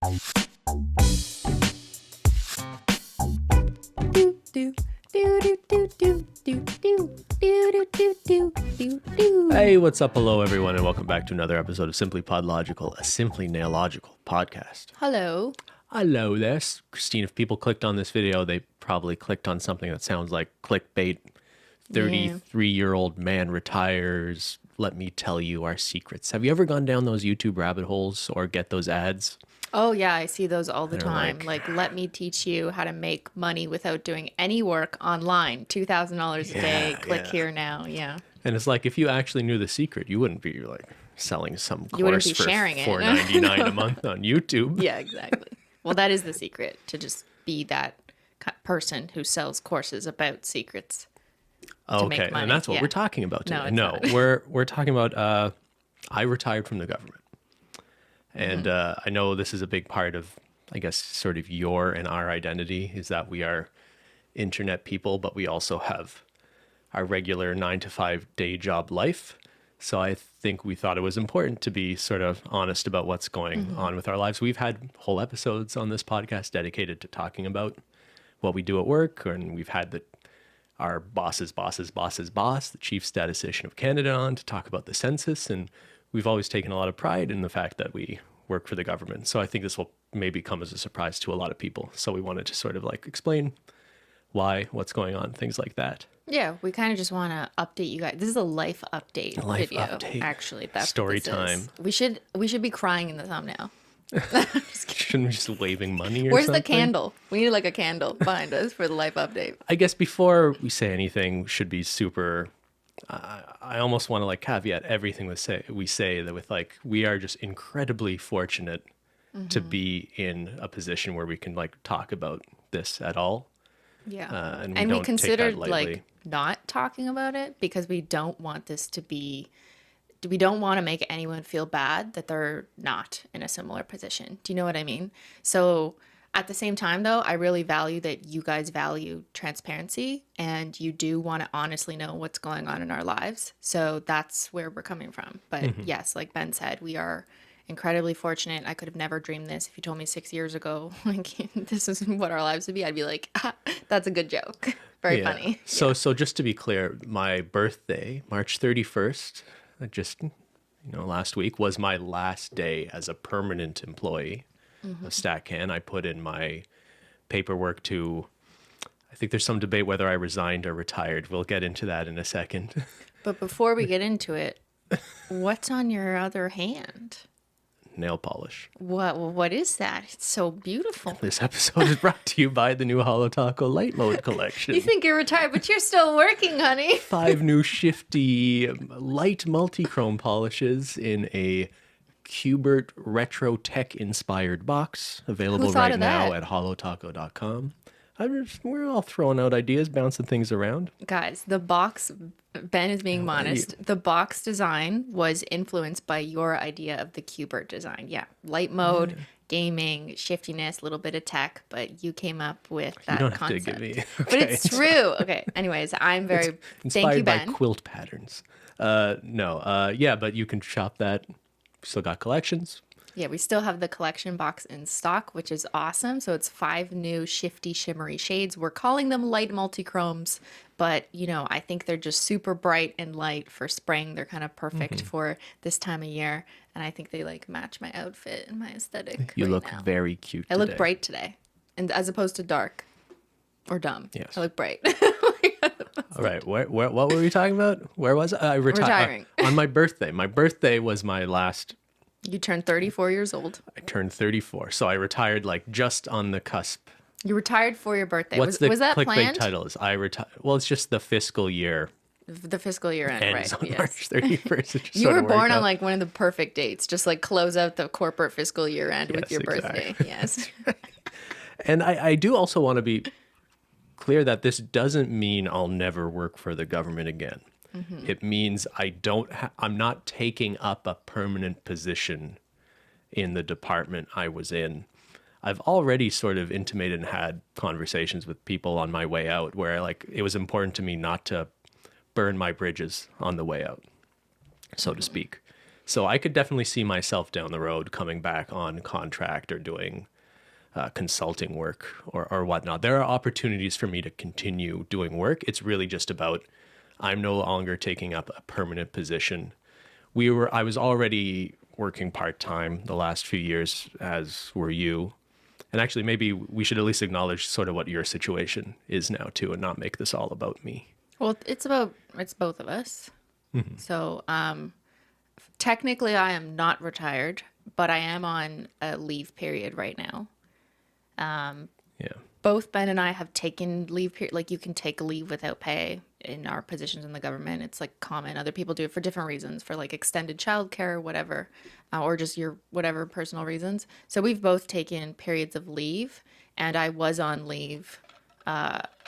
Hey, what's up? Hello, everyone, and welcome back to another episode of SimplyPodLogical, a Simply Nailogical podcast. Hello. Hello there. Cristine, if people clicked on this video, they probably clicked on something that sounds like clickbait. 33-year-old man retires. Let me tell you our secrets. Have you ever gone down those YouTube rabbit holes or get those ads? Oh, yeah, I see those all the They're time. like, Let me teach you how to make money without doing any work online. $2,000 a day. Click here now. Yeah. And it's like, if you actually knew the secret, you wouldn't be like selling some You wouldn't course be for sharing it. $4.99 a month on YouTube. Yeah, exactly. Well, that is the secret, to just be that person who sells courses about secrets. Okay, and that's what we're talking about today. No, we're talking about I retired from the government. And I know this is a big part of, I guess, sort of your and our identity is that we are internet people, but we also have our regular 9-to-5 day job life. So I think we thought it was important to be sort of honest about what's going on with our lives. We've had whole episodes on this podcast dedicated to talking about what we do at work, and we've had our boss's boss, the chief statistician of Canada, on to talk about the census. And we've always taken a lot of pride in the fact that we work for the government. So I think this will maybe come as a surprise to a lot of people. So we wanted to sort of like explain why, what's going on, things like that. Yeah, we kind of just want to update you guys. This is a life update video, update. actually. That's story what this time. is. We should be crying in the thumbnail. Shouldn't we just waving money or Where's something? the candle? We need like a candle behind us for the life update. I guess before we say anything, should be super. I almost want to like caveat everything we say that with like we are just incredibly fortunate to be in a position where we can like talk about this at all. Yeah, and we considered like like not talking about it because we don't want this to be. We don't want to make anyone feel bad that they're not in a similar position. Do you know what I mean? So at the same time, though, I really value that you guys value transparency and you do want to honestly know what's going on in our lives. So that's where we're coming from. But yes, like Ben said, we are incredibly fortunate. I could have never dreamed this. If you told me 6 years ago, like this is what our lives would be, I'd be like, that's a good joke. Very funny. So just to be clear, my birthday, March 31st, just last week, was my last day as a permanent employee of StatCan. I put in my paperwork I think there's some debate whether I resigned or retired. We'll get into that in a second. But before we get into it, what's on your other hand? Nail polish. What is that? It's so beautiful. This episode is brought to you by the new Holo Lite Mode collection. You think you're retired, but you're still working, honey. 5 new shifty light multi-chrome polishes in a Cubert retro tech inspired box, available right now at holotaco.com. We're all throwing out ideas, bouncing things around. Guys, the box, Ben is being modest. The box design was influenced by your idea of the Cubert design. Yeah, light mode, gaming, shiftiness, a little bit of tech, but you came up with that concept. You don't have to give me. But it's true. Okay, anyways, I'm very, thank you, Ben. Inspired by quilt patterns. Yeah, but you can shop that. Still got collections. Yeah, we still have the collection box in stock, which is awesome. So it's 5 new shifty, shimmery shades. We're calling them light multi-chromes, but, I think they're just super bright and light for spring. They're kind of perfect for this time of year. And I think they, like, match my outfit and my aesthetic. You look very cute today. I look bright today, and as opposed to dark or dumb. Yes. I look bright. All right. What were we talking about? Where was I? Retiring. On my birthday. My birthday was my last. You turned 34 years old. I turned 34. So I retired like just on the cusp. You retired for your birthday. Was that clickbait planned? title? Is I retired? Well, it's just the fiscal year. The fiscal year end, Ends right? on Yes. March 31st. You were born on like one of the perfect dates. Just like close out the corporate fiscal year end with your exactly. birthday. Yes. And I do also want to be clear that this doesn't mean I'll never work for the government again. It means I'm not taking up a permanent position in the department I was in. I've already sort of intimated and had conversations with people on my way out where like it was important to me not to burn my bridges on the way out, so to speak. So I could definitely see myself down the road coming back on contract or doing consulting work or whatnot. There are opportunities for me to continue doing work. It's really just about I'm no longer taking up a permanent position. I was already working part-time the last few years, as were you. And actually, maybe we should at least acknowledge sort of what your situation is now too, and not make this all about me. Well, it's both of us. Mm-hmm. So, technically I am not retired, but I am on a leave period right now. Yeah. Both Ben and I have taken leave period. Like you can take leave without pay in our positions in the government. It's like common. Other people do it for different reasons, for like extended childcare or whatever, or just your whatever personal reasons. So we've both taken periods of leave, and I was on leave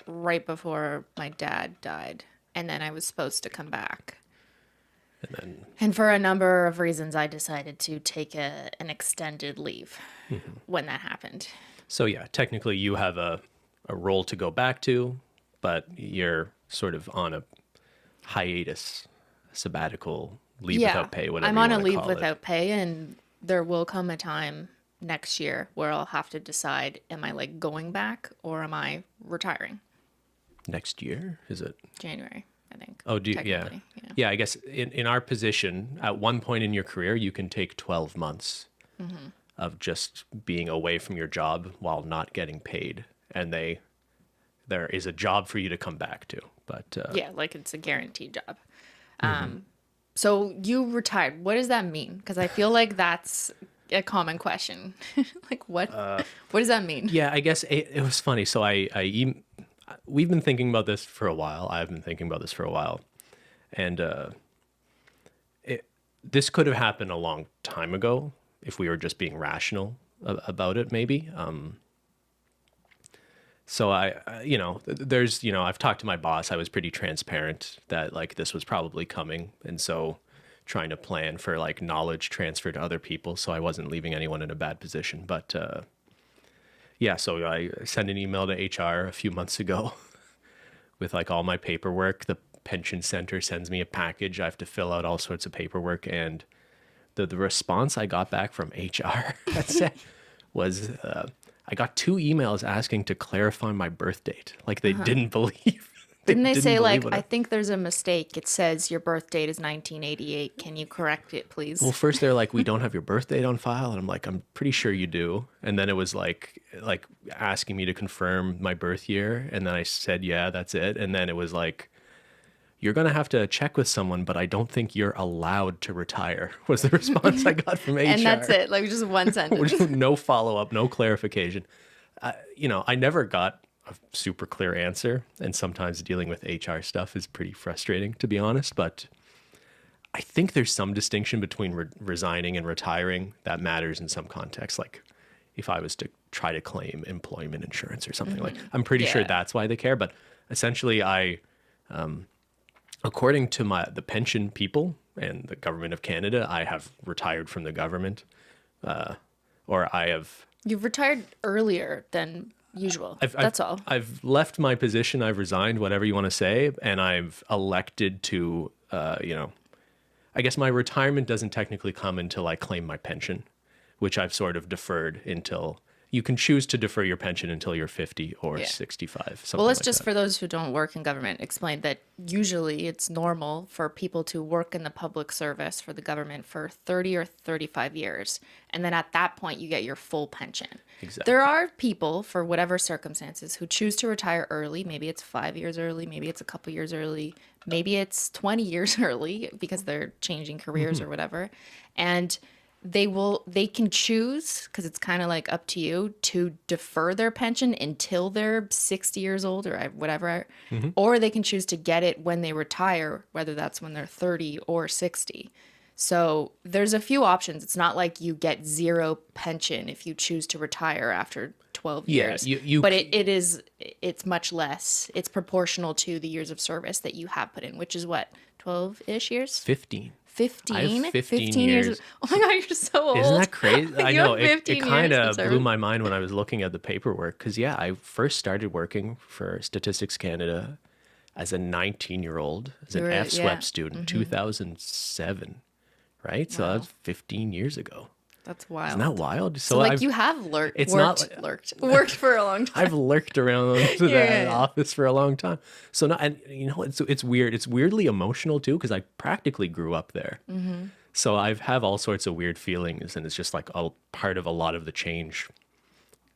right before my dad died, and then I was supposed to come back. And for a number of reasons, I decided to take an extended leave when that happened. So yeah, technically you have a role to go back to, but you're sort of on a hiatus, sabbatical, leave without pay, whatever I'm you on want a to leave call without pay, and there will come a time next year where I'll have to decide, am I like going back or am I retiring? Next year? Is it? January, I think. Oh, yeah. Yeah, I guess in our position, at one point in your career, you can take 12 months of just being away from your job while not getting paid. And there is a job for you to come back to. But yeah, like it's a guaranteed job. So you retired. What does that mean? Because I feel like that's a common question. Like what does that mean? Yeah, I guess it was funny. So we've been thinking about this for a while. I've been thinking about this for a while. And this could have happened a long time ago if we were just being rational about it, maybe. So I've talked to my boss. I was pretty transparent that like this was probably coming. And so trying to plan for like knowledge transfer to other people so I wasn't leaving anyone in a bad position. But yeah, so I sent an email to HR a few months ago with like all my paperwork. The pension center sends me a package. I have to fill out all sorts of paperwork. And the response I got back from HR was I got 2 emails asking to clarify my birth date. Like they didn't believe. Didn't they say like, I think there's a mistake. It says your birth date is 1988. Can you correct it, please? Well, first they're like, we don't have your birth date on file. And I'm like, I'm pretty sure you do. And then it was like asking me to confirm my birth year. And then I said, yeah, that's it. And then it was like, you're going to have to check with someone, but I don't think you're allowed to retire, was the response I got from HR. And that's it. Like just one sentence. No follow-up, no clarification. I never got a super clear answer. And sometimes dealing with HR stuff is pretty frustrating, to be honest. But I think there's some distinction between resigning and retiring that matters in some contexts. Like if I was to try to claim employment insurance or something like, I'm pretty sure that's why they care. But essentially according to the pension people and the government of Canada, I have retired from the government, or I have. You've retired earlier than usual. That's all. I've left my position. I've resigned, whatever you want to say, and I've elected to, I guess my retirement doesn't technically come until I claim my pension, which I've sort of deferred until. You can choose to defer your pension until you're 50 or 65. Well, let's just, for those who don't work in government, explain that usually it's normal for people to work in the public service for the government for 30 or 35 years. And then at that point, you get your full pension. Exactly. There are people, for whatever circumstances, who choose to retire early. Maybe it's 5 years early. Maybe it's a couple years early. Maybe it's 20 years early because they're changing careers or whatever. And they can choose, because it's kind of like up to you, to defer their pension until they're 60 years old or whatever, or they can choose to get it when they retire, whether that's when they're 30 or 60. So there's a few options. It's not like you get zero pension if you choose to retire after 12 years. But it's much less. It's proportional to the years of service that you have put in, which is what, 12-ish years? 15. 15? I have 15 years. Oh my God, you're so old. Isn't that crazy? I know. It kind of years blew my mind when I was looking at the paperwork. Because, I first started working for Statistics Canada as a 19-year-old, as an FSWEP student, 2007. right? So that's 15 years ago. That's wild. Isn't that wild? So like you have worked for a long time. I've lurked around that office for a long time. So now, and you know, it's weird. It's weirdly emotional too, because I practically grew up there. Mm-hmm. So I have all sorts of weird feelings, and it's just like a part of a lot of the change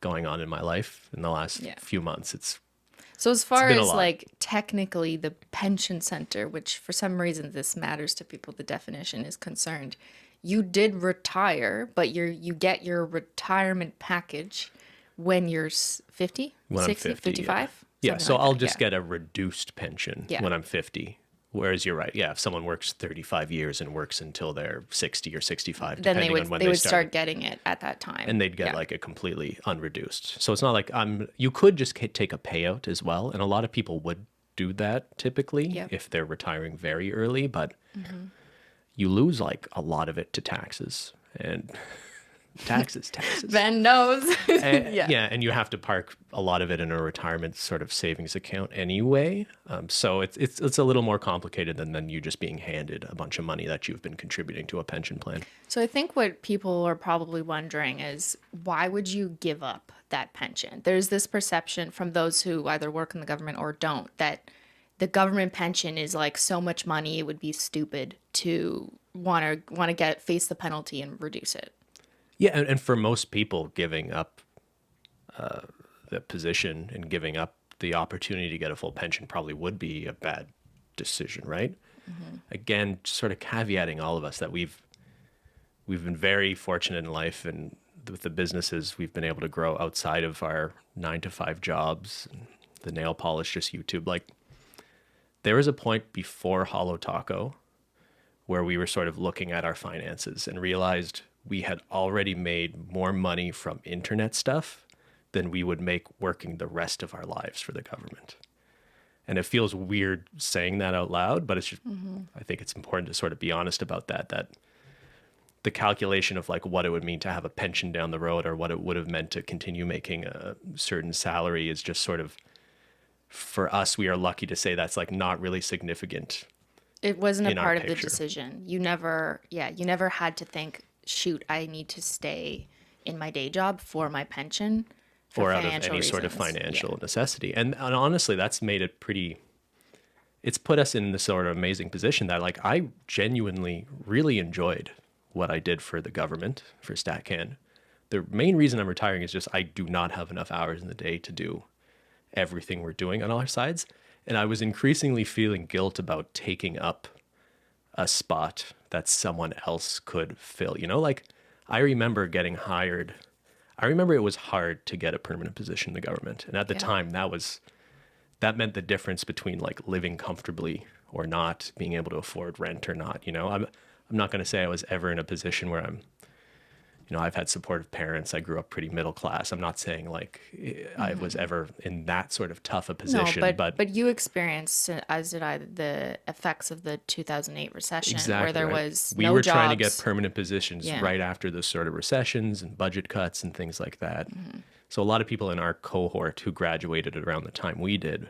going on in my life in the last few months. So as far as like technically the pension center, which for some reason this matters to people, the definition is concerned, you did retire, but you get your retirement package when you're 50, when 60, I'm 50, 55? Yeah, so I'll just get a reduced pension when I'm 50. Whereas you're right. Yeah, if someone works 35 years and works until they're 60 or 65, then depending on when they would start getting it at that time. And they'd get like a completely unreduced. So it's not like you could just take a payout as well. And a lot of people would do that typically if they're retiring very early, but you lose like a lot of it to taxes and taxes. Ben knows. And you have to park a lot of it in a retirement sort of savings account anyway. So it's a little more complicated than you just being handed a bunch of money that you've been contributing to a pension plan. So I think what people are probably wondering is, why would you give up that pension? There's this perception from those who either work in the government or don't, that the government pension is like so much money, it would be stupid to want to face the penalty and reduce it. Yeah, and for most people, giving up the position and giving up the opportunity to get a full pension probably would be a bad decision, right? Mm-hmm. Again, sort of caveating all of us that we've been very fortunate in life, and with the businesses we've been able to grow outside of our 9-to-5 jobs, and the nail polish, just YouTube. Like, there was a point before Holo Taco where we were sort of looking at our finances and realized we had already made more money from internet stuff than we would make working the rest of our lives for the government. And it feels weird saying that out loud, but it's just, I think it's important to sort of be honest about that the calculation of like what it would mean to have a pension down the road, or what it would have meant to continue making a certain salary, is just sort of, for us, we are lucky to say that's like not really significant. It wasn't a part of the decision. You never had to think, shoot, I need to stay in my day job for my pension, or out of any sort of financial necessity. And honestly, that's made it it's put us in this sort of amazing position that like I genuinely really enjoyed what I did for the government, for StatCan. The main reason I'm retiring is just I do not have enough hours in the day to do everything we're doing on all our sides. And I was increasingly feeling guilt about taking up a spot that someone else could fill. You know, like I remember getting hired. I remember it was hard to get a permanent position in the government. And at the time that meant the difference between like living comfortably or not, being able to afford rent or not. You know, I'm not going to say I was ever in a position where I've had supportive parents. I grew up pretty middle class. I'm not saying like I was ever in that sort of tough a position. No, but you experienced, as did I, the effects of the 2008 recession, where there was we were trying to get permanent positions right after those sort of recessions and budget cuts and things like that. Mm-hmm. So a lot of people in our cohort who graduated around the time we did.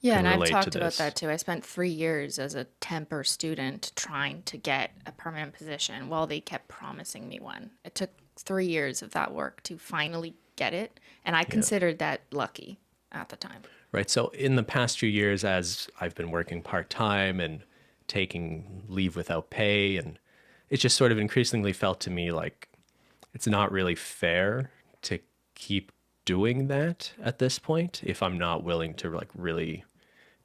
Yeah, and I've talked about that too. I spent 3 years as a temper student trying to get a permanent position while they kept promising me one. It took 3 years of that work to finally get it, and I considered that lucky at the time. Right. So in the past few years, as I've been working part-time and taking leave without pay, and it's just sort of increasingly felt to me like it's not really fair to keep doing that at this point if I'm not willing to like really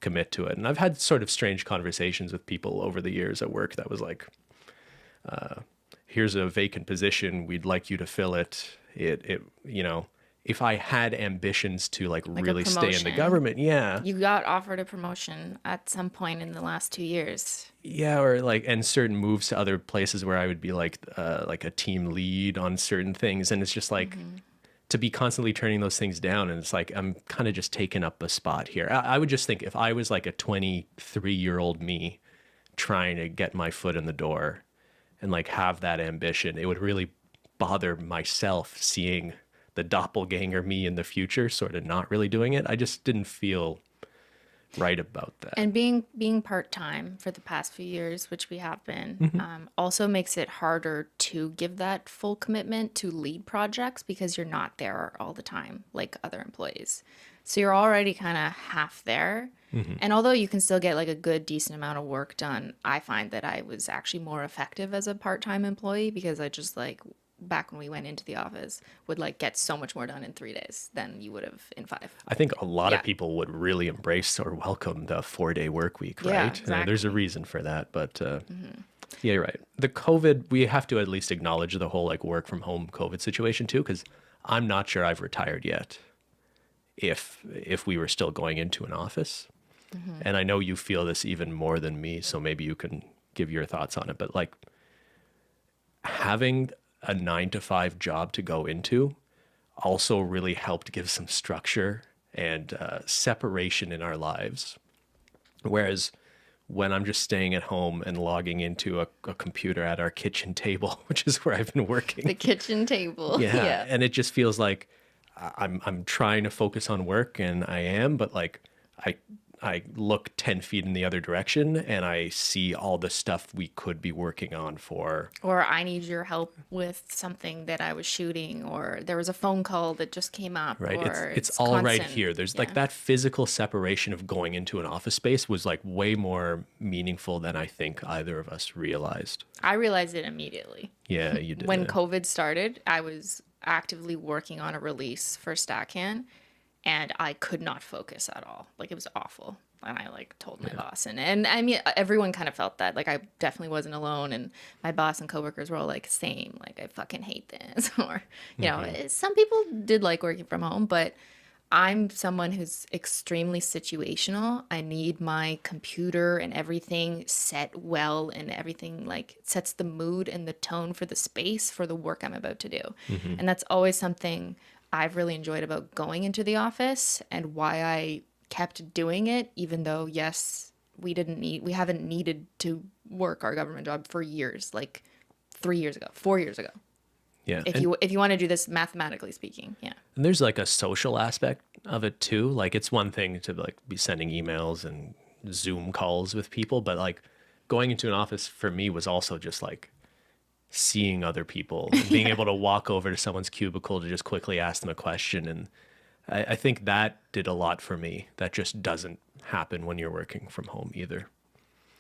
commit to it. And I've had sort of strange conversations with people over the years at work that was like, here's a vacant position, we'd like you to fill it. If I had ambitions to like really stay in the government, you got offered a promotion at some point in the last 2 years. Yeah, or like, and certain moves to other places where I would be like a team lead on certain things, and it's just like, to be constantly turning those things down. And it's like, I'm kind of just taking up a spot here. I would just think if I was like a 23-year-old me trying to get my foot in the door and like have that ambition, it would really bother myself seeing the doppelganger me in the future sort of not really doing it. I just didn't feel right about that. And being part-time for the past few years, which we have been, also makes it harder to give that full commitment to lead projects because you're not there all the time like other employees. So you're already kind of half there. And although you can still get like a good, decent amount of work done, I find that I was actually more effective as a part-time employee because I just like back when we went into the office would like get so much more done in 3 days than you would have in 5. I think a lot of people would really embrace or welcome the 4-day work week, right? Yeah, exactly. There's a reason for that, but yeah, you're right. The COVID, we have to at least acknowledge the whole like work from home COVID situation too, because I'm not sure I've retired yet if we were still going into an office. And I know you feel this even more than me, so maybe you can give your thoughts on it, but like having a 9-to-5 job to go into also really helped give some structure and separation in our lives. Whereas when I'm just staying at home and logging into a computer at our kitchen table, which is where I've been working. The kitchen table. Yeah. And it just feels like I'm trying to focus on work, and I am, but like I look 10 feet in the other direction and I see all the stuff we could be working on for. Or I need your help with something that I was shooting, or there was a phone call that just came up. Right. Or it's all constant. Right here. There's like that physical separation of going into an office space was like way more meaningful than I think either of us realized. I realized it immediately. Yeah, you did. When COVID started, I was actively working on a release for Stackhand. And I could not focus at all. Like, it was awful. And I, like, told my boss. And I mean, everyone kind of felt that. Like, I definitely wasn't alone. And my boss and coworkers were all, like, same. Like, I fucking hate this. Or, you know, some people did like working from home. But I'm someone who's extremely situational. I need my computer and everything set well. And everything, like, sets the mood and the tone for the space for the work I'm about to do. And that's always something I've really enjoyed about going into the office, and why I kept doing it, even though, yes, we haven't needed to work our government job for years, like 3 years ago, 4 years ago. Yeah. If you want to do this mathematically speaking. Yeah. And there's like a social aspect of it too. Like, it's one thing to like be sending emails and Zoom calls with people, but like going into an office for me was also just like seeing other people, being able to walk over to someone's cubicle to just quickly ask them a question. And I think that did a lot for me. That just doesn't happen when you're working from home either.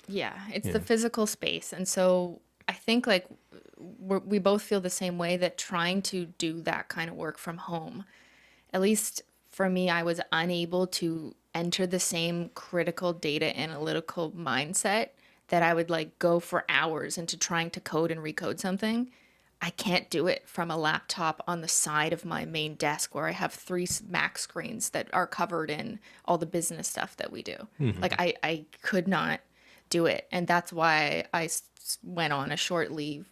Yeah, it's the physical space. And so I think like we both feel the same way, that trying to do that kind of work from home, at least for me, I was unable to enter the same critical data analytical mindset that I would like go for hours into trying to code and recode something. I can't do it from a laptop on the side of my main desk where I have 3 Mac screens that are covered in all the business stuff that we do. Like I could not do it. And that's why I went on a short leave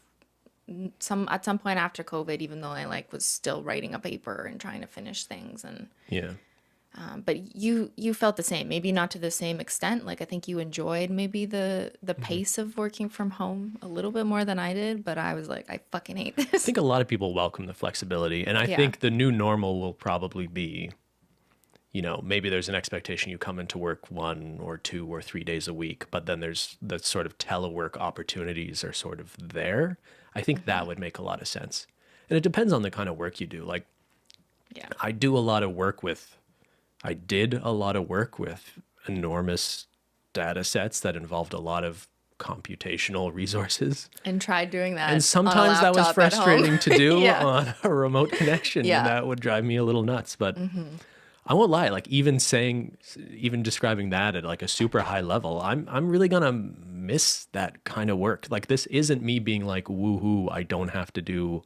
at some point after COVID, even though I like was still writing a paper and trying to finish things. And but you felt the same, maybe not to the same extent. Like, I think you enjoyed maybe the pace of working from home a little bit more than I did, but I was like, I fucking hate this. I think a lot of people welcome the flexibility, and I think the new normal will probably be, you know, maybe there's an expectation you come into work 1 or 2 or 3 days a week, but then there's the sort of telework opportunities are sort of there. I think that would make a lot of sense. And it depends on the kind of work you do. Like, I did a lot of work with enormous data sets that involved a lot of computational resources. And tried doing that. And sometimes that was frustrating to do on a remote connection. Yeah. And that would drive me a little nuts. But I won't lie, like even describing that at like a super high level, I'm really gonna miss that kind of work. Like, this isn't me being like, woohoo, I don't have to do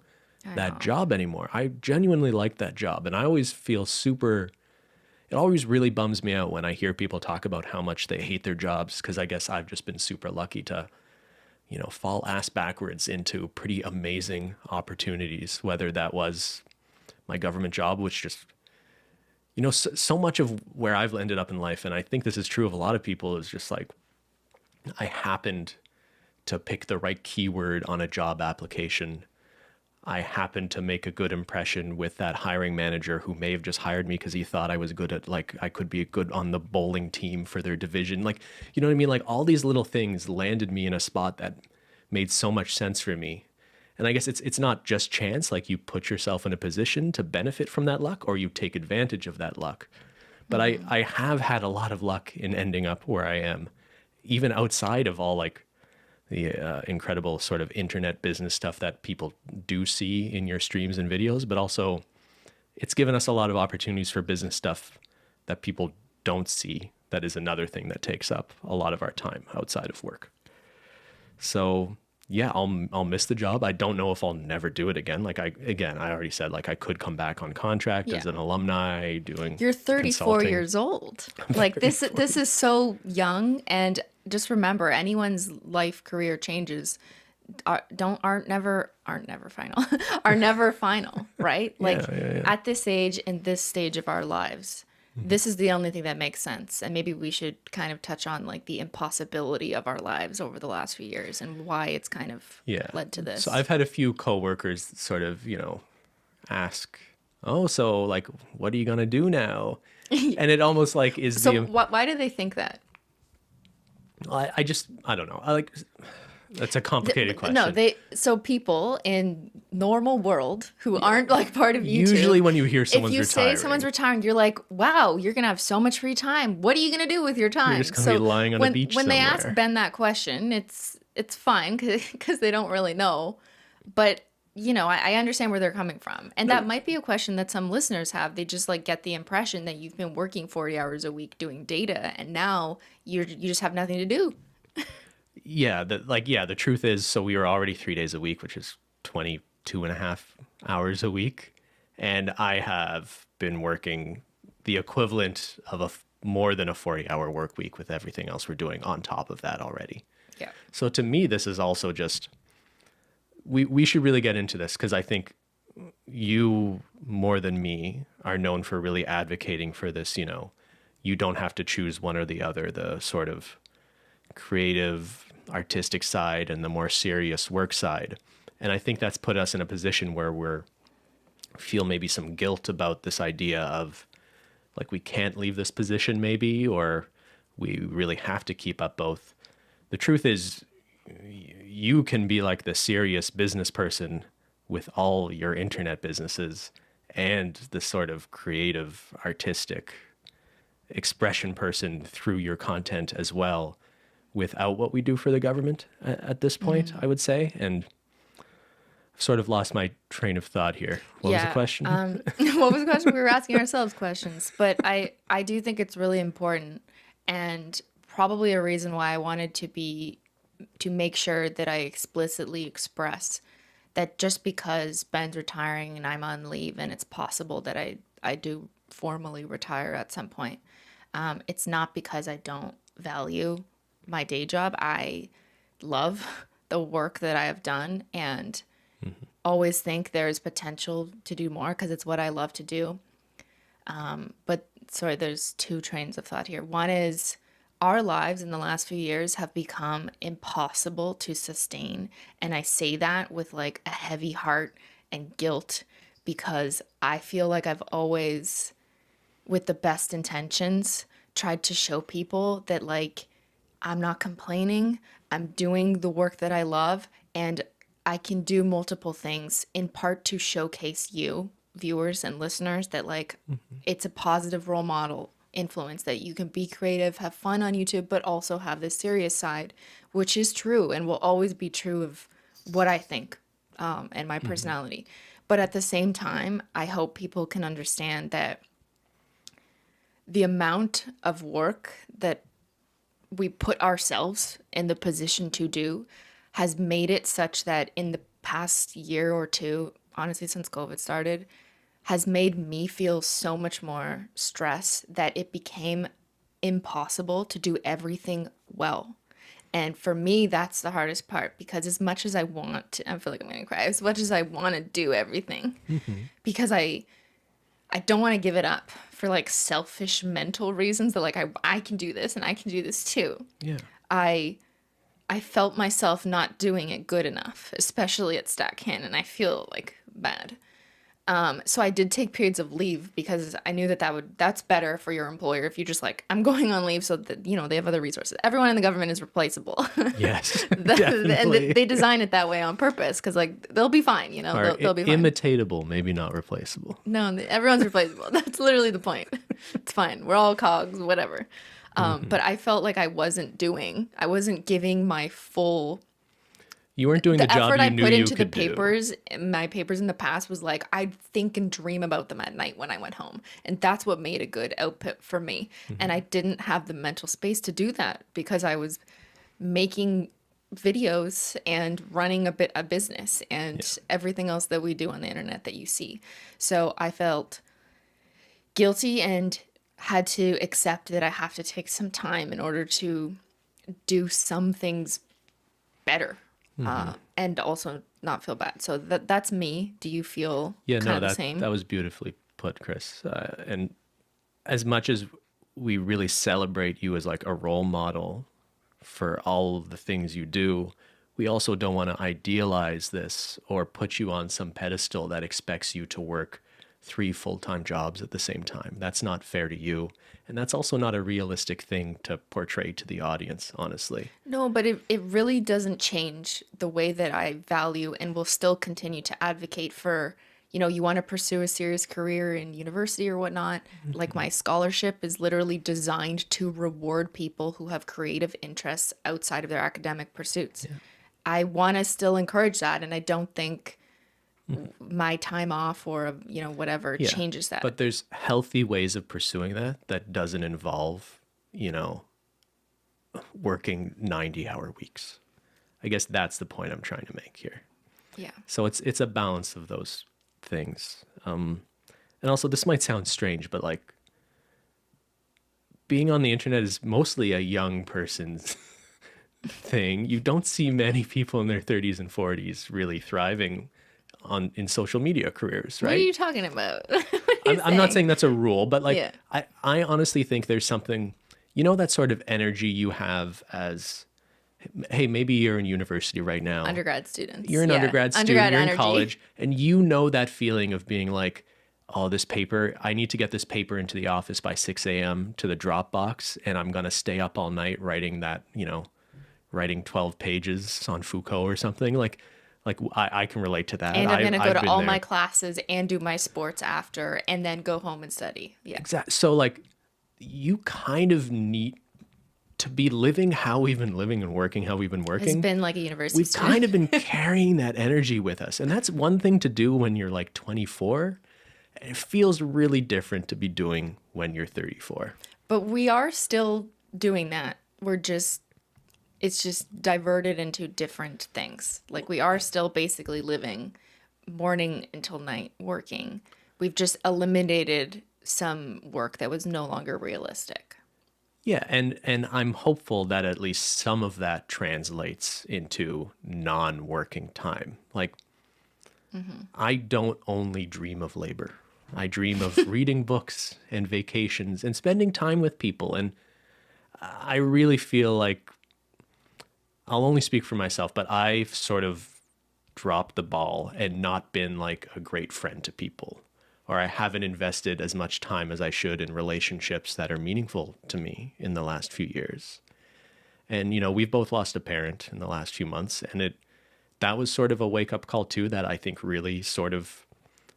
that job anymore. I genuinely like that job. And I always feel it always really bums me out when I hear people talk about how much they hate their jobs, because I guess I've just been super lucky to, you know, fall ass backwards into pretty amazing opportunities, whether that was my government job, which just, you know, so much of where I've ended up in life, and I think this is true of a lot of people, is just like, I happened to pick the right keyword on a job application. I happened to make a good impression with that hiring manager who may have just hired me because he thought I was good at, like, I could be good on the bowling team for their division. Like, you know what I mean? Like, all these little things landed me in a spot that made so much sense for me. And I guess it's not just chance, like you put yourself in a position to benefit from that luck or you take advantage of that luck. But I have had a lot of luck in ending up where I am, even outside of all like the incredible sort of internet business stuff that people do see in your streams and videos, but also it's given us a lot of opportunities for business stuff that people don't see. That is another thing that takes up a lot of our time outside of work. So yeah, I'll miss the job. I don't know if I'll never do it again. Like I already said, like I could come back on contract as an alumni doing. You're 34 consulting. years old. Like this is so young. And just remember, anyone's life career changes aren't never final. Are never final, right? Like at this age, in this stage of our lives, this is the only thing that makes sense. And maybe we should kind of touch on like the impossibility of our lives over the last few years and why it's kind of led to this. So I've had a few coworkers sort of, ask, oh, so like, what are you going to do now? And it almost like is why do they think that? I don't know. That's a complicated question. So people in normal world who aren't like part of YouTube. Usually when you hear someone's retiring. If you say someone's retiring, you're like, wow, you're going to have so much free time. What are you going to do with your time? You're just going to be lying on a beach when somewhere. they ask Ben that question, it's fine because they don't really know. But, I understand where they're coming from. And that might be a question that some listeners have. They just like get the impression that you've been working 40 hours a week doing data and now you just have nothing to do. Yeah, the truth is, so we were already 3 days a week, which is 22.5 hours a week. And I have been working the equivalent of more than a 40-hour work week with everything else we're doing on top of that already. Yeah. So to me, this is also just, we should really get into this because I think you more than me are known for really advocating for this, you don't have to choose one or the other, the sort of creative artistic side and the more serious work side. And I think that's put us in a position where feel maybe some guilt about this idea of like we can't leave this position maybe, or we really have to keep up both. The truth is you can be like the serious business person with all your internet businesses and the sort of creative artistic expression person through your content as well, without what we do for the government at this point, I would say. And I've sort of lost my train of thought here. What was the question? What was the question? We were asking ourselves questions. But I do think it's really important, and probably a reason why I wanted to make sure that I explicitly express that just because Ben's retiring and I'm on leave and it's possible that I do formally retire at some point, it's not because I don't value my day job. I love the work that I have done and always think there's potential to do more because it's what I love to do. But sorry, there's two trains of thought here. One is our lives in the last few years have become impossible to sustain. And I say that with like a heavy heart and guilt because I feel like I've always, with the best intentions, tried to show people that like, I'm not complaining. I'm doing the work that I love, and I can do multiple things in part to showcase you, viewers and listeners, that like it's a positive role model influence that you can be creative, have fun on YouTube, but also have this serious side, which is true and will always be true of what I think and my personality. But at the same time, I hope people can understand that the amount of work that we put ourselves in the position to do has made it such that in the past year or two, honestly, since COVID started, has made me feel so much more stress that it became impossible to do everything well. And for me, that's the hardest part because as much as I want to, I feel like I'm going to cry, as much as I want to do everything, because I don't want to give it up for like selfish mental reasons that like I can do this and I can do this too. Yeah. I I felt myself not doing it good enough, especially at Stack-Can, and I feel like bad. So I did take periods of leave because I knew that's better for your employer if you just like, I'm going on leave so that, they have other resources. Everyone in the government is replaceable. Yes, definitely. And they design it that way on purpose because like they'll be fine, they'll be fine. Imitatable, maybe not replaceable. No, everyone's replaceable. That's literally the point. It's fine. We're all cogs, whatever. But I felt like I wasn't giving my full. You weren't doing the job you knew you could do. The effort I put into the papers, my papers in the past was like, I'd think and dream about them at night when I went home. And that's what made a good output for me. And I didn't have the mental space to do that because I was making videos and running a business and everything else that we do on the internet that you see. So I felt guilty and had to accept that I have to take some time in order to do some things better. And also not feel bad. So that's me. Do you feel the same? That was beautifully put, Chris. And as much as we really celebrate you as like a role model for all of the things you do, we also don't want to idealize this or put you on some pedestal that expects you to work 3 full-time jobs at the same time. That's not fair to you. And that's also not a realistic thing to portray to the audience, honestly. No, but it really doesn't change the way that I value and will still continue to advocate for, you want to pursue a serious career in university or whatnot. Like my scholarship is literally designed to reward people who have creative interests outside of their academic pursuits. Yeah. I want to still encourage that. And I don't think my time off or whatever changes that. But there's healthy ways of pursuing that doesn't involve working 90-hour weeks. I guess that's the point I'm trying to make here. Yeah. So it's a balance of those things. And also this might sound strange, but like being on the internet is mostly a young person's thing. You don't see many people in their 30s and 40s really thriving in social media careers, right? What are you talking about? I'm not saying that's a rule, but like I honestly think there's something, that sort of energy you have as, hey, maybe you're in university right now. Undergrad students. You're an undergrad student, you're in college, and that feeling of being like, oh, this paper, I need to get this paper into the office by 6 a.m. to the Dropbox, and I'm going to stay up all night writing that, writing 12 pages on Foucault or something. Like I can relate to that. And I'm going to go to all my classes and do my sports after and then go home and study. Yeah. Exactly. So like you kind of need to be living how we've been living and working how we've been working. It's been like a university We've kind of been carrying that energy with us. And that's one thing to do when you're like 24. It feels really different to be doing when you're 34. But we are still doing that. It's just diverted into different things. Like we are still basically living morning until night working. We've just eliminated some work that was no longer realistic. Yeah, and I'm hopeful that at least some of that translates into non-working time. Like I don't only dream of labor. I dream of reading books and vacations and spending time with people. And I really feel like I'll only speak for myself, but I've sort of dropped the ball and not been like a great friend to people, or I haven't invested as much time as I should in relationships that are meaningful to me in the last few years. And, we've both lost a parent in the last few months, and that was sort of a wake-up call too, that I think really sort of,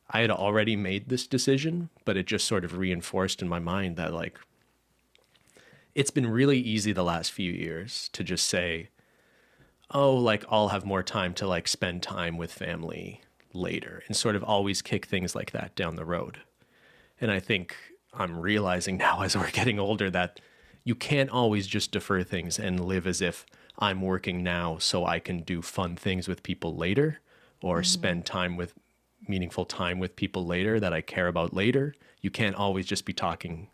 I had already made this decision, but it just sort of reinforced in my mind that like, it's been really easy the last few years to just say, oh, like I'll have more time to like spend time with family later, and sort of always kick things like that down the road. And I think I'm realizing now as we're getting older that you can't always just defer things and live as if I'm working now so I can do fun things with people later, or spend time with meaningful time with people later that I care about later. You can't always just be talking.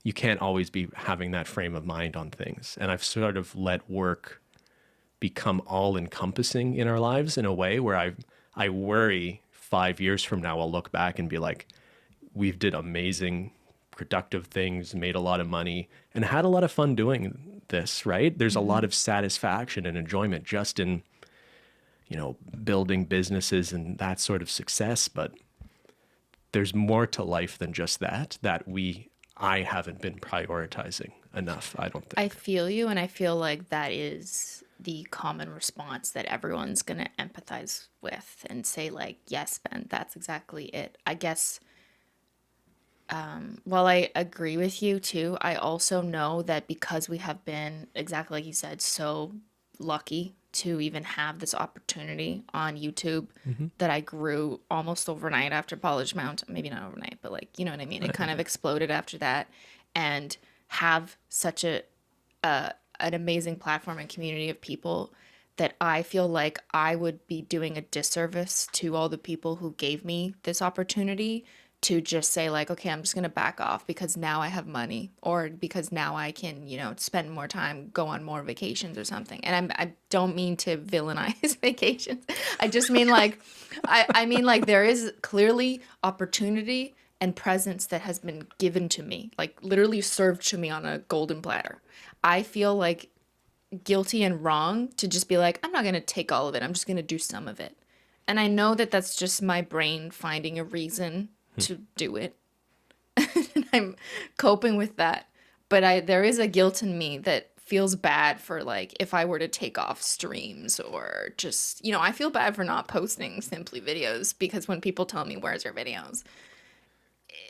You can't always be having that frame of mind on things. And I've sort of let work become all encompassing in our lives in a way where I worry 5 years from now, I'll look back and be like, we've did amazing, productive things, made a lot of money, and had a lot of fun doing this, right? There's a lot of satisfaction and enjoyment just in, building businesses and that sort of success. But there's more to life than just that I haven't been prioritizing enough, I don't think. I feel you, and I feel like that is the common response that everyone's going to empathize with and say, like, yes, Ben, that's exactly it. I guess, while I agree with you too, I also know that because we have been, exactly like you said, so lucky to even have this opportunity on YouTube, that I grew almost overnight after College Mountain. Maybe not overnight, but like, you know what I mean? It kind of exploded after that, and have such an amazing platform and community of people that I feel like I would be doing a disservice to all the people who gave me this opportunity to just say, like, okay, I'm just going to back off because now I have money, or because now I can, spend more time, go on more vacations or something. And I don't mean to villainize vacations. I just mean like, I mean like there is clearly opportunity and presence that has been given to me, like literally served to me on a golden platter. I feel like guilty and wrong to just be like, I'm not going to take all of it. I'm just going to do some of it. And I know that that's just my brain finding a reason to do it. And I'm coping with that. But there is a guilt in me that feels bad for, like, if I were to take off streams or just, I feel bad for not posting Simply videos, because when people tell me, where's your videos?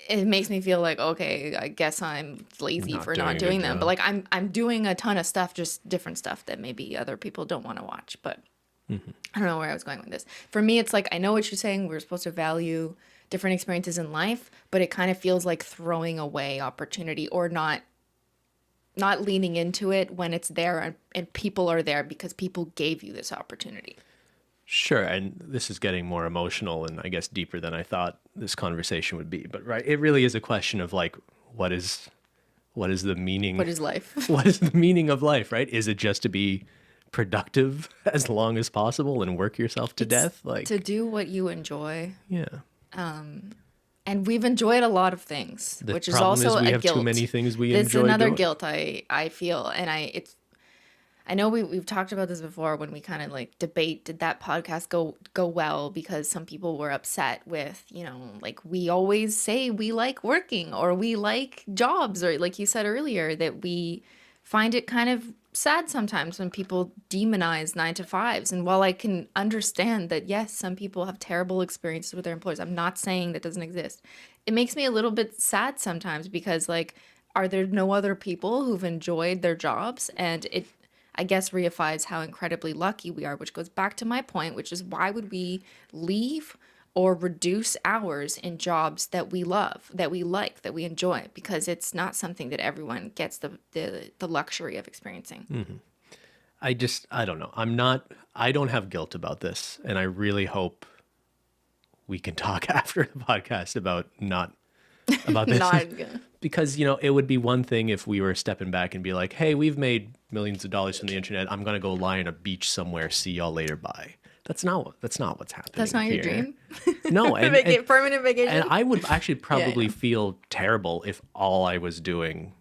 It makes me feel like, okay, I guess I'm lazy for not doing them. But like I'm doing a ton of stuff, just different stuff that maybe other people don't want to watch. But I don't know where I was going with this. For me, it's like, I know what you're saying. We're supposed to value different experiences in life, but it kind of feels like throwing away opportunity, or not leaning into it when it's there and people are there because people gave you this opportunity. Sure, and this is getting more emotional and I guess deeper than I thought this conversation would be. But right, it really is a question of like, what is the meaning? What is life? What is the meaning of life, right? Is it just to be productive as long as possible and work yourself to death? Like, to do what you enjoy. Yeah. And we've enjoyed a lot of things, which is also a guilt. We have too many things we enjoy. It's another guilt I feel, and I know we've talked about this before when we kind of like debate, did that podcast go well, because some people were upset with, like, we always say we like working or we like jobs, or like you said earlier, that we find it kind of sad sometimes when people demonize 9-to-5s. And while I can understand that, yes, some people have terrible experiences with their employers, I'm not saying that doesn't exist. It makes me a little bit sad sometimes, because like, are there no other people who've enjoyed their jobs? And it, I guess, reifies how incredibly lucky we are, which goes back to my point, which is, why would we leave or reduce hours in jobs that we love, that we like, that we enjoy? Because it's not something that everyone gets the luxury of experiencing. Mm-hmm. I don't know. I don't have guilt about this. And I really hope we can talk after the podcast about this. Because, it would be one thing if we were stepping back and be like, hey, we've made millions of dollars from the internet. I'm going to go lie on a beach somewhere. See y'all later. Bye. That's not what's happening. That's not here. your dream? No. And permanent vacation? And I would actually probably feel terrible if all I was doing.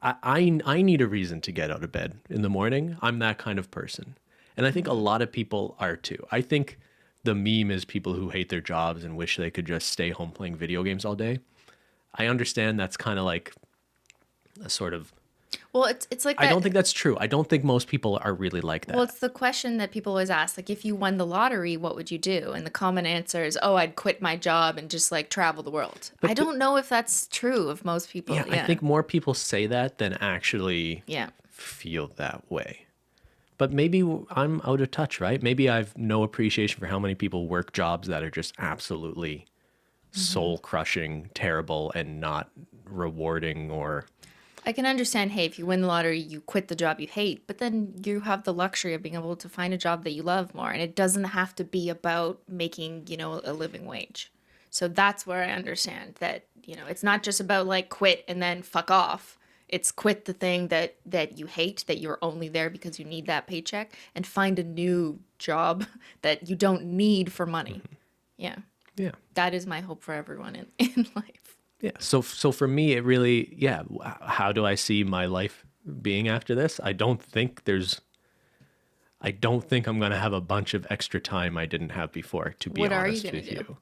I need a reason to get out of bed in the morning. I'm that kind of person. And I think a lot of people are too. I think the meme is people who hate their jobs and wish they could just stay home playing video games all day. I understand that's kind of like a sort of... Well, it's like that. I don't think that's true. I don't think most people are really like that. Well, it's the question that people always ask, like, if you won the lottery, what would you do? And the common answer is, oh, I'd quit my job and just like travel the world. But I don't know if that's true of most people. Yeah, I think more people say that than actually feel that way. But maybe I'm out of touch, right? Maybe I've no appreciation for how many people work jobs that are just absolutely soul-crushing, terrible, and not rewarding. Or I can understand, hey, if you win the lottery, you quit the job you hate, but then you have the luxury of being able to find a job that you love more, and it doesn't have to be about making, a living wage. So that's where I understand that, it's not just about like quit and then fuck off. It's quit the thing that you hate, that you're only there because you need that paycheck, and find a new job that you don't need for money. Yeah. Yeah. That is my hope for everyone in life. Yeah. So for me, it really, how do I see my life being after this. I don't think I'm going to have a bunch of extra time I didn't have before, to be What are you honest gonna with do? you.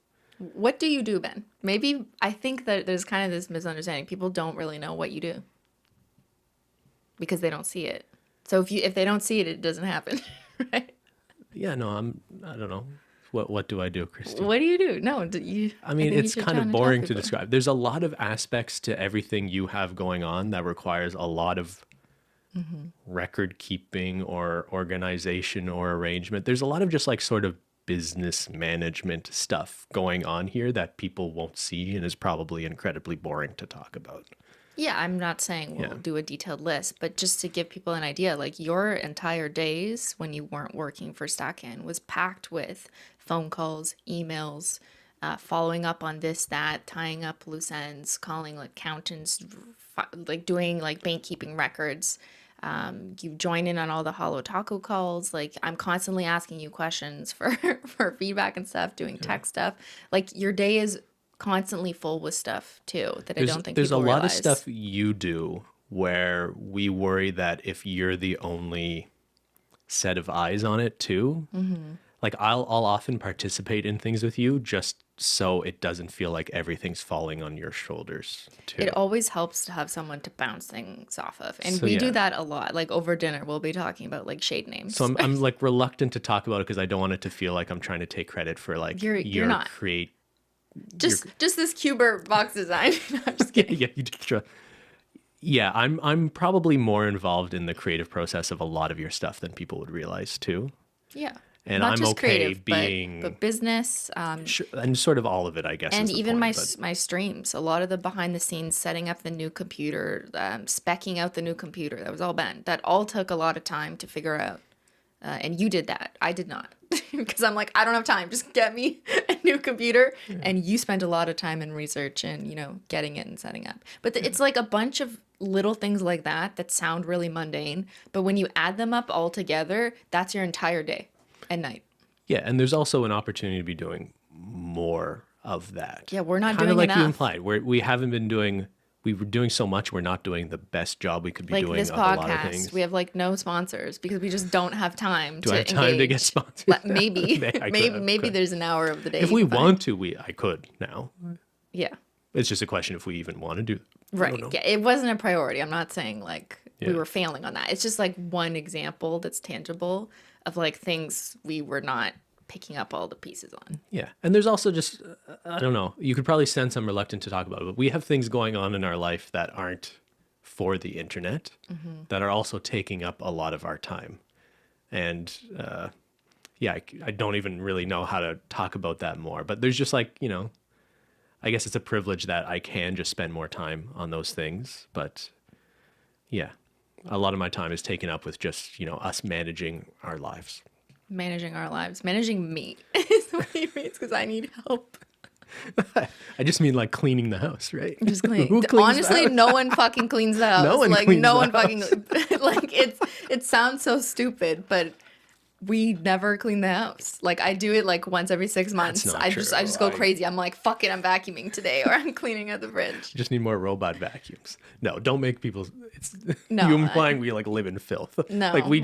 What do you do, Ben? Maybe I think that there's kind of this misunderstanding. People don't really know what you do because they don't see it. So if they don't see it, it doesn't happen, right? Yeah, no, I don't know. What do I do, Christine? What do you do? No, you. I mean, it's kind of boring to people. describe. There's a lot of aspects to everything you have going on that requires a lot of record keeping or organization or arrangement. There's a lot of just like sort of business management stuff going on here that people won't see and is probably incredibly boring to talk about. Yeah, I'm not saying we'll do a detailed list, but just to give people an idea, like your entire days when you weren't working for Stackin was packed with phone calls, emails, following up on this, that, tying up loose ends, calling like accountants, like doing like bank keeping records. You join in on all the Holo Taco calls. Like I'm constantly asking you questions for feedback and stuff, doing tech stuff. Like your day is constantly full with stuff too that I don't think there's people a lot realize. of stuff you do where we worry that if you're the only set of eyes on it too, like I'll often participate in things with you just so it doesn't feel like everything's falling on your shoulders too. It always helps to have someone to bounce things off of. And So, we yeah. do that a lot. Like over dinner, we'll be talking about like shade names. So I'm like reluctant to talk about it because I don't want it to feel like I'm trying to take credit for like You're not. create. Just this Cubert box design. No, I'm just kidding. Yeah, you just yeah, I'm probably more involved in the creative process of a lot of your stuff than people would realize too. Yeah. And Not I'm just okay creative, being but business, sure, and sort of all of it, I guess. and is the even point, my streams. A lot of the behind the scenes, setting up the new computer, specking out the new computer. That was all Ben. That all took a lot of time to figure out. And you did that. I did not. Because I'm like, I don't have time. Just get me a new computer. Yeah. And you spent a lot of time in research and, getting it and setting up. But it's like a bunch of little things like that sound really mundane. But when you add them up all together, that's your entire day and night. Yeah, and there's also an opportunity to be doing more of that. Yeah, we're not kind doing of like enough. You implied. We haven't been doing. We were doing so much. We're not doing the best job we could be like doing this of podcast, a lot of things. We have like no sponsors because we just don't have time. Do I have time to get sponsors? Maybe, maybe there's an hour of the day. If we want to, I could now. Yeah. It's just a question if we even want to do. Right. Yeah. It wasn't a priority. I'm not saying like we Yeah. were failing on that. It's just like one example that's tangible of like things we were not picking up all the pieces on. Yeah. And there's also just, I don't know, you could probably sense I'm reluctant to talk about it, but we have things going on in our life that aren't for the internet that are also taking up a lot of our time. And yeah, I don't even really know how to talk about that more, but there's just like, I guess it's a privilege that I can just spend more time on those things. But yeah, a lot of my time is taken up with just, us managing our lives. Managing our lives. Managing me is what he means because I need help. I just mean like cleaning the house, right? Just cleaning. Who cleans Honestly, no one fucking cleans the house. No one like cleans no the one house. fucking like it sounds so stupid, but we never clean the house. Like I do it like once every 6 months. That's not I true. just go crazy. I'm like, fuck it, I'm vacuuming today or I'm cleaning out the fridge. You just need more robot vacuums. No, don't make people. It's No, you implying we like live in filth. No, like we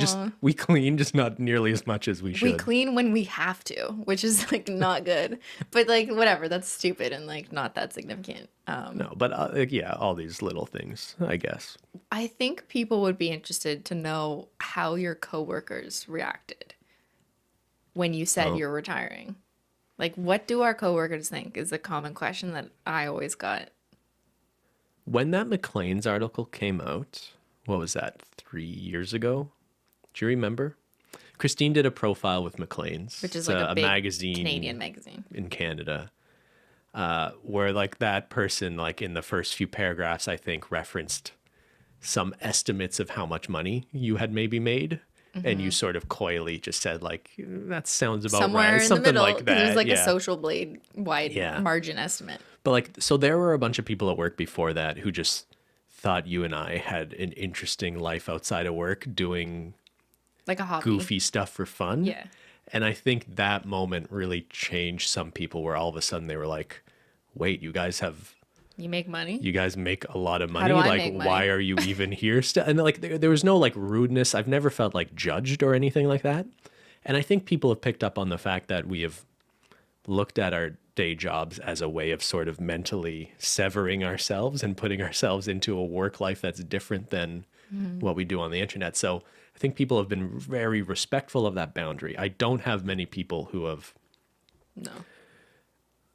clean, just not nearly as much as we should. We clean when we have to, which is like not good. But like whatever, that's stupid and like not that significant. No, but like, yeah, all these little things, I guess. I think people would be interested to know how your coworkers reacted when you said you're retiring. Like, what do our coworkers think is a common question that I always got. When that McLean's article came out, what was that, 3 years ago? Do you remember? Cristine did a profile with McLean's, Which is like a big magazine, Canadian magazine in Canada, where like that person, like in the first few paragraphs, I think referenced some estimates of how much money you had maybe made. And you sort of coyly just said like, that sounds about somewhere right. in Something the middle, like that. It was like yeah. a social blade wide Yeah. margin estimate. But like, so there were a bunch of people at work before that who just thought you and I had an interesting life outside of work doing Like a hobby. goofy stuff for fun. Yeah. And I think that moment really changed some people where all of a sudden they were like, wait, you guys have You make money? You guys make a lot of How money. do I Like, make money? why are you even here still? And like, there was no like rudeness. I've never felt like judged or anything like that. And I think people have picked up on the fact that we have looked at our day jobs as a way of sort of mentally severing ourselves and putting ourselves into a work life that's different than what we do on the internet. So I think people have been very respectful of that boundary. I don't have many people who have. No.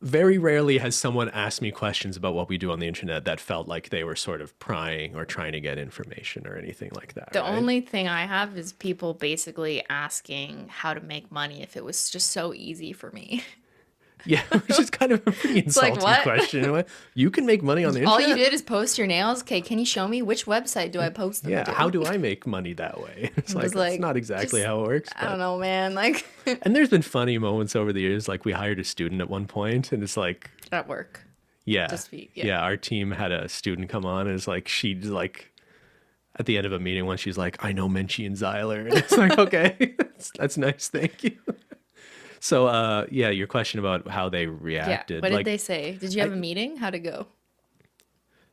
Very rarely has someone asked me questions about what we do on the internet that felt like they were sort of prying or trying to get information or anything like that. The right? only thing I have is people basically asking how to make money if it was just so easy for me. Yeah, which is kind of a pretty insulting what? question. You can make money on the All internet? you did is post your nails. Okay, can you show me which website do I post them Yeah, to? how do I make money that way? It's I'm like, just that's not exactly just- how it works. I don't know, man. Like And there's been funny moments over the years. Like we hired a student at one point, and it's like, at work. yeah, yeah. Our team had a student come on, and it's like she's like, at the end of a meeting, when she's like, "I know Menchie and Zyler," and it's like, okay, that's nice, thank you. So, yeah, your question about how they reacted. Yeah. What like, did they say? Did you have a meeting? How'd it go?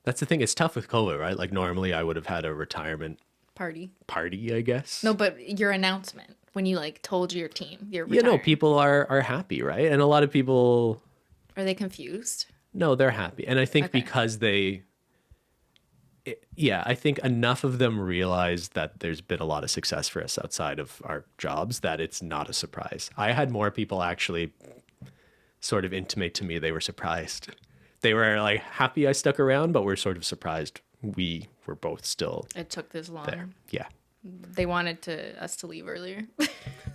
That's the thing. It's tough with COVID, right? Like normally I would have had a retirement Party. I guess. No, but your announcement when you like told your team you're You know, retiring. people are happy, right? And a lot of people, Are they confused? no, they're happy. And I think Okay. because I think enough of them realize that there's been a lot of success for us outside of our jobs that it's not a surprise. I had more people actually sort of intimate to me they were surprised. They were like happy I stuck around, but we're sort of surprised we were both still It took this long. there. Yeah. They wanted us to leave earlier.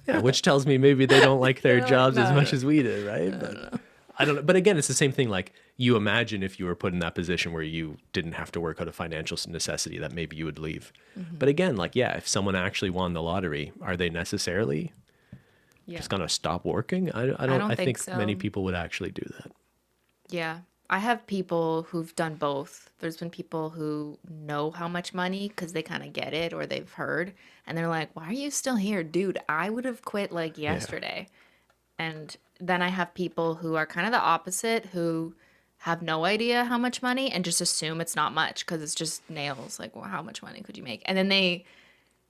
Yeah, which tells me maybe they don't like their They're like, jobs as "No, much as we did, right? But I don't know. But again, it's the same thing. Like you imagine if you were put in that position where you didn't have to work out of financial necessity, that maybe you would leave. But again, like, yeah, if someone actually won the lottery, are they necessarily Yeah. just going to stop working? I don't don't I think think many so. people would actually do that. Yeah. I have people who've done both. There's been people who know how much money because they kind of get it or they've heard. And they're like, why are you still here? Dude, I would have quit like yesterday. And then I have people who are kind of the opposite who have no idea how much money and just assume it's not much because it's just nails. Like, well, how much money could you make? And then they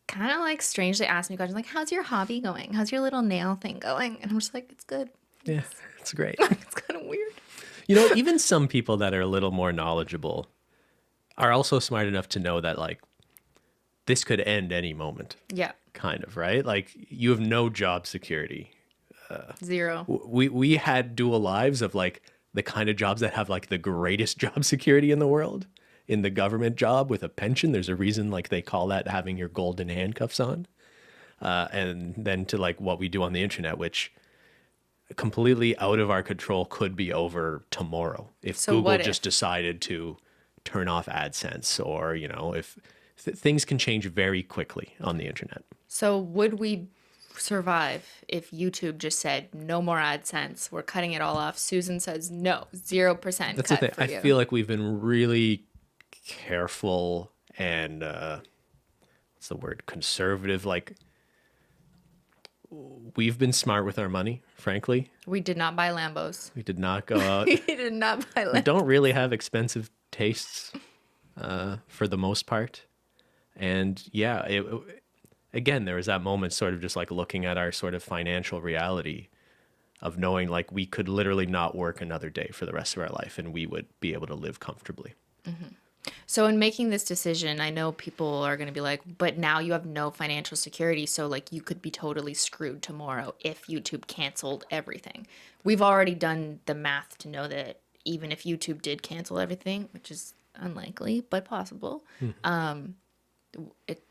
kind of like strangely ask me questions like, how's your hobby going? How's your little nail thing going? And I'm just like, it's good. Yeah, it's great. It's kind of weird. You know, even some people that are a little more knowledgeable are also smart enough to know that like this could end any moment, Yeah. kind of, right? Like you have no job security. Zero. We had dual lives of like the kind of jobs that have like the greatest job security in the world. In the government job with a pension, there's a reason like they call that having your golden handcuffs on. And then to like what we do on the internet, which completely out of our control could be over tomorrow if So Google what if? just decided to turn off AdSense or, you know, if things can change very quickly on the internet. So would we survive if YouTube just said no more AdSense? We're cutting it all off. Susan says no, 0% That's cut the thing. for I you. feel like we've been really careful and what's the word? Conservative. Like we've been smart with our money, frankly. We did not buy Lambos. We did not go out. We did not buy We Lambos. don't really have expensive tastes for the most part. And yeah, again, there was that moment sort of just like looking at our sort of financial reality of knowing like we could literally not work another day for the rest of our life and we would be able to live comfortably. So in making this decision, I know people are going to be like, but now you have no financial security. So like you could be totally screwed tomorrow if YouTube canceled everything. We've already done the math to know that even if YouTube did cancel everything, which is unlikely, but possible,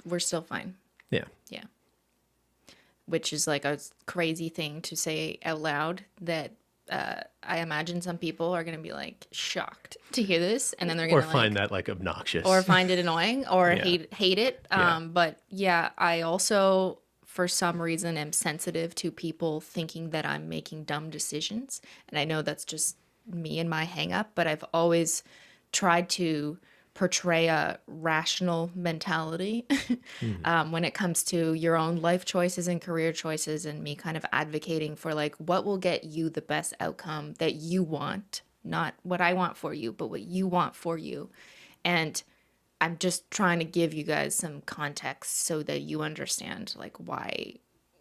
we're still fine. Yeah. Yeah. Which is like a crazy thing to say out loud that I imagine some people are going to be like shocked to hear this and then they're going Or to find that like obnoxious. or find it annoying or Yeah. hate it. Yeah. But yeah, I also for some reason am sensitive to people thinking that I'm making dumb decisions. And I know that's just me and my hang up, but I've always tried to portray a rational mentality when it comes to your own life choices and career choices and me kind of advocating for like what will get you the best outcome that you want not what I want for you, but what you want for you. And I'm just trying to give you guys some context so that you understand like why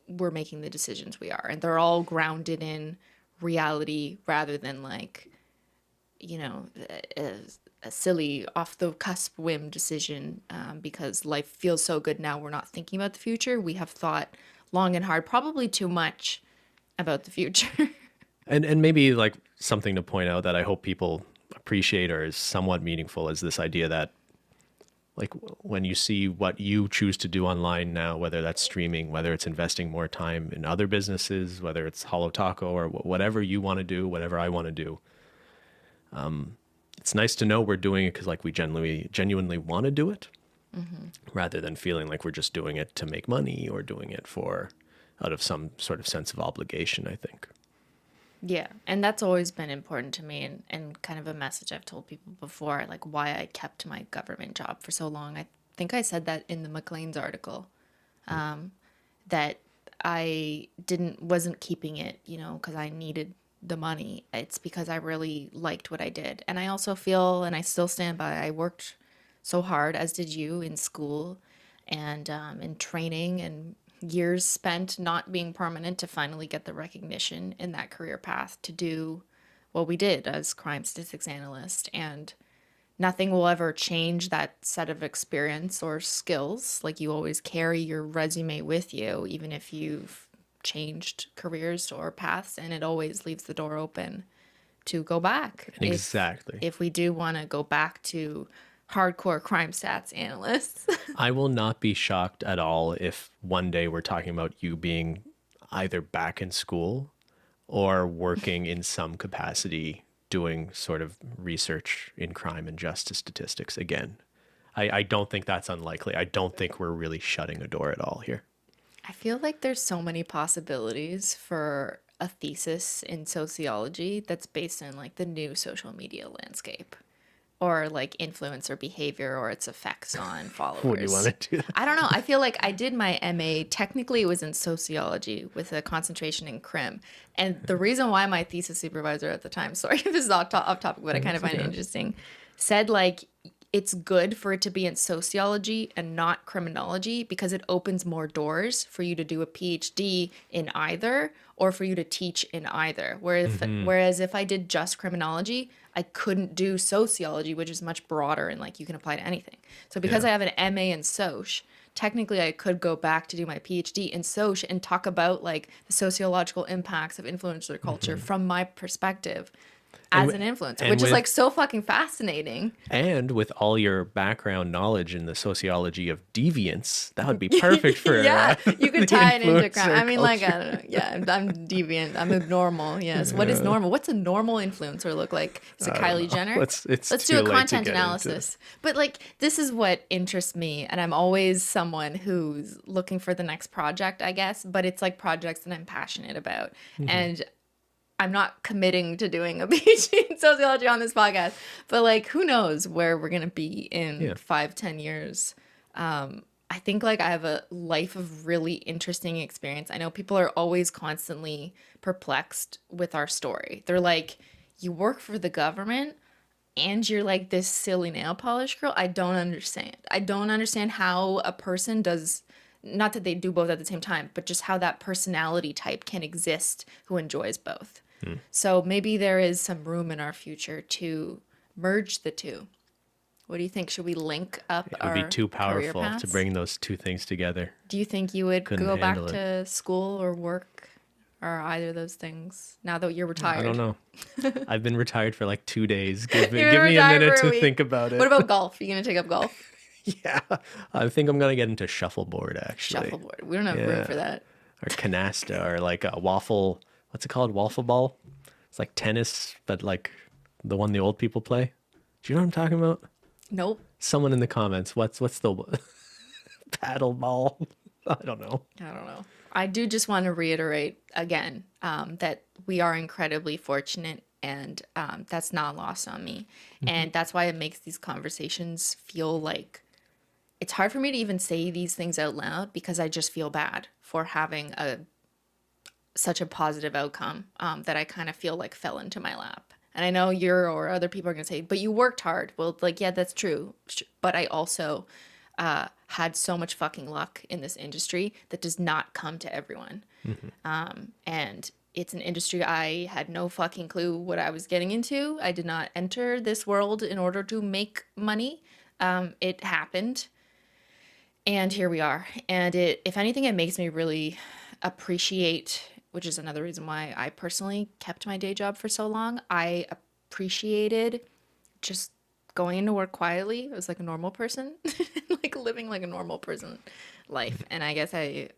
we're making the decisions we are. And they're all grounded in reality rather than like, you know, a silly off the cusp whim decision because life feels so good now. We're not thinking about the future. We have thought long and hard, probably too much about the future. And maybe like something to point out that I hope people appreciate or is somewhat meaningful is this idea that like when you see what you choose to do online now, whether that's streaming, whether it's investing more time in other businesses, whether it's Holo Taco or whatever you want to do, whatever I want to do. It's nice to know we're doing it because like we genuinely want to do it rather than feeling like we're just doing it to make money or doing it for out of some sort of sense of obligation, I think. Yeah, and that's always been important to me and kind of a message I've told people before, like why I kept my government job for so long. I think I said that in the McLean's article, that I wasn't keeping it, you know, because I needed the money. It's because I really liked what I did. And I also feel, and I still stand by, I worked so hard, as did you, in school and in training and years spent not being permanent to finally get the recognition in that career path to do what we did as crime statistics analyst. And nothing will ever change that set of experience or skills. Like you always carry your resume with you, even if you've changed careers or paths, and it always leaves the door open to go back. Exactly. If we do want to go back to hardcore crime stats analysts. I will not be shocked at all if one day we're talking about you being either back in school or working in some capacity doing sort of research in crime and justice statistics again. I don't think that's unlikely. I don't think we're really shutting a door at all here. I feel like there's so many possibilities for a thesis in sociology that's based on like the new social media landscape. Or like influencer behavior or its effects on followers. What do you want to do? I don't know. I feel like I did my MA, technically it was in sociology with a concentration in crim. And the reason why my thesis supervisor at the time, sorry if this is off topic, but I kind of find it interesting, said like it's good for it to be in sociology and not criminology because it opens more doors for you to do a PhD in either or for you to teach in either. Whereas if I did just criminology, I couldn't do sociology, which is much broader and like you can apply to anything. So because I have an MA in Soc, technically I could go back to do my PhD in Soc and talk about like the sociological impacts of influencer culture from my perspective as an influencer, which is like so fucking fascinating. And with all your background knowledge in the sociology of deviance, that would be perfect for you could tie it into crime. I mean, like, I don't know. Yeah, I'm deviant. I'm abnormal. Yes. What is normal? What's a normal influencer look like? Is it Kylie Jenner? Let's do a content analysis. But like, this is what interests me. And I'm always someone who's looking for the next project, I guess. But it's like projects that I'm passionate about. And I'm not committing to doing a PhD in sociology on this podcast, but like, who knows where we're going to be in 5-10 years. I think like I have a life of really interesting experience. I know people are always constantly perplexed with our story. They're like, you work for the government and you're like this silly nail polish girl. I don't understand. I don't understand how a person does, not that they do both at the same time, but just how that personality type can exist who enjoys both. So maybe there is some room in our future to merge the two. What do you think? Should we link up our career paths? It would be too powerful to bring those two things together. Do you think you would go back to school or work or either of those things now that you're retired? I don't know. I've been retired for like 2 days. Give me a minute to think about it. What about golf? Are you going to take up golf? Yeah. I think I'm going to get into shuffleboard, actually. Shuffleboard. We don't have room for that. Or canasta or like a waffle. What's it called? Waffle ball? It's like tennis, but like the one the old people play. Do you know what I'm talking about? Nope. Someone in the comments. What's the paddle ball? I don't know. I do just want to reiterate again that we are incredibly fortunate and that's not lost on me. And that's why it makes these conversations feel like it's hard for me to even say these things out loud because I just feel bad for having such a positive outcome that I kind of feel like fell into my lap. And I know you're or other people are going to say, but you worked hard. Well, like, yeah, that's true. But I also had so much fucking luck in this industry that does not come to everyone. And it's an industry I had no fucking clue what I was getting into. I did not enter this world in order to make money. It happened. And here we are. And if anything, it makes me really appreciate, which is another reason why I personally kept my day job for so long. I appreciated just going into work quietly. I was like a normal person, like living like a normal person life. And I guess I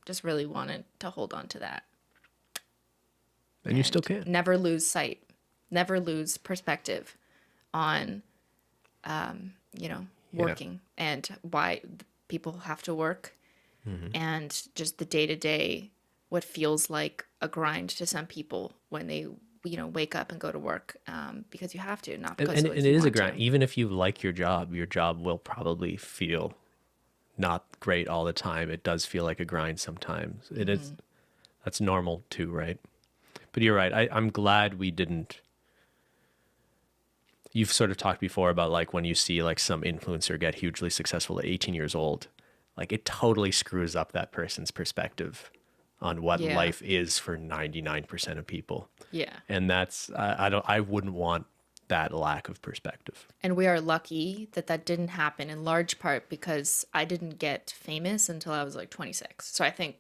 just really wanted to hold on to that. And you still can. Never lose sight, never lose perspective on, working and why people have to work, and just the day-to-day, what feels like a grind to some people when they wake up and go to work, because you have to, not because and it is a grind. Even if you like your job will probably feel not great all the time. It does feel like a grind sometimes. It is. That's normal too, right? But you're right. I'm glad we didn't. You've sort of talked before about like when you see like some influencer get hugely successful at 18 years old, like it totally screws up that person's perspective on what life is for 99% of people. Yeah. And that's, I wouldn't want that lack of perspective. And we are lucky that didn't happen in large part because I didn't get famous until I was like 26. So I think,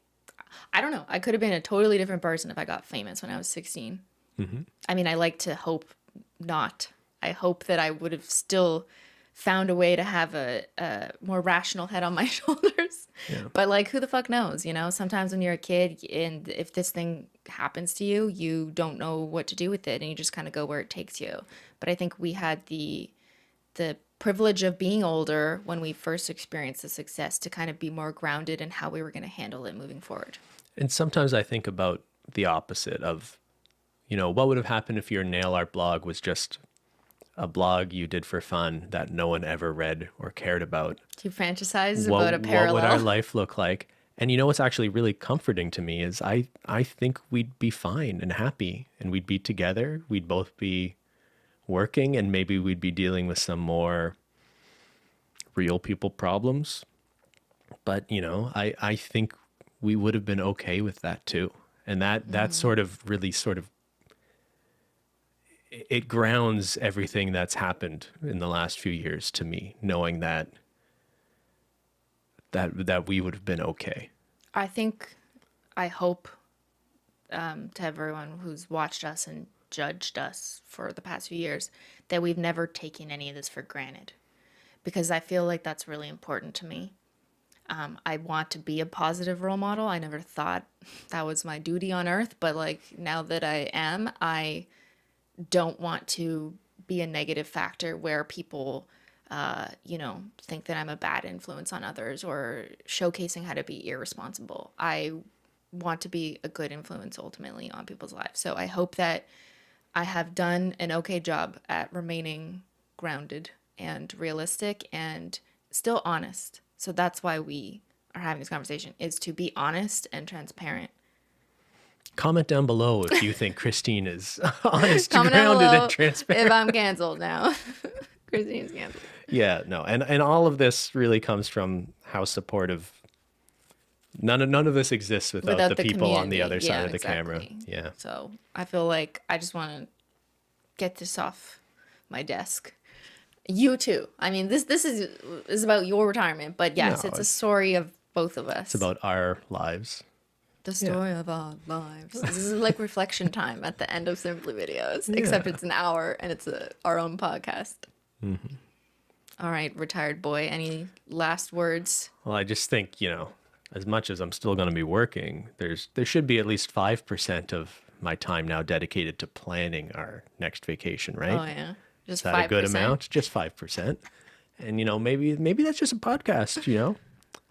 I don't know, I could have been a totally different person if I got famous when I was 16. I mean, I like to hope not. I hope that I would have still found a way to have a more rational head on my shoulders. Yeah. But like, who the fuck knows, Sometimes when you're a kid and if this thing happens to you, you don't know what to do with it and you just kind of go where it takes you. But I think we had the privilege of being older when we first experienced the success to kind of be more grounded in how we were going to handle it moving forward. And sometimes I think about the opposite of, what would have happened if your nail art blog was just a blog you did for fun that no one ever read or cared about. Do you fantasize about a parallel? What would our life look like? And what's actually really comforting to me is I think we'd be fine and happy and we'd be together. We'd both be working and maybe we'd be dealing with some more real people problems. But, I think we would have been okay with that too. And that sort of it grounds everything that's happened in the last few years to me, knowing that we would have been okay. I hope to everyone who's watched us and judged us for the past few years that we've never taken any of this for granted, because I feel like that's really important to me. I want to be a positive role model. I never thought that was my duty on earth, but like now that I am, I don't want to be a negative factor where people, think that I'm a bad influence on others or showcasing how to be irresponsible. I want to be a good influence ultimately on people's lives. So I hope that I have done an okay job at remaining grounded and realistic and still honest. So that's why we are having this conversation, is to be honest and transparent. Comment down below if you think Cristine is honest, grounded, and transparent. If I'm canceled now. Cristine's canceled. Yeah, no. And all of this really comes from how supportive. None of this exists without the people community on the other side of the camera. Yeah. So I feel like I just want to get this off my desk. You too. I mean, this is about your retirement, but yes, it's a story of both of us. It's about our lives. The story of our lives. This is like reflection time at the end of Simply videos, except it's an hour and it's our own podcast. All right, retired boy, any last words? Well, I just think, as much as I'm still going to be working, there should be at least 5% of my time now dedicated to planning our next vacation, right? Oh, yeah. Just Is that 5%? A good amount? Just 5%. And, maybe that's just a podcast,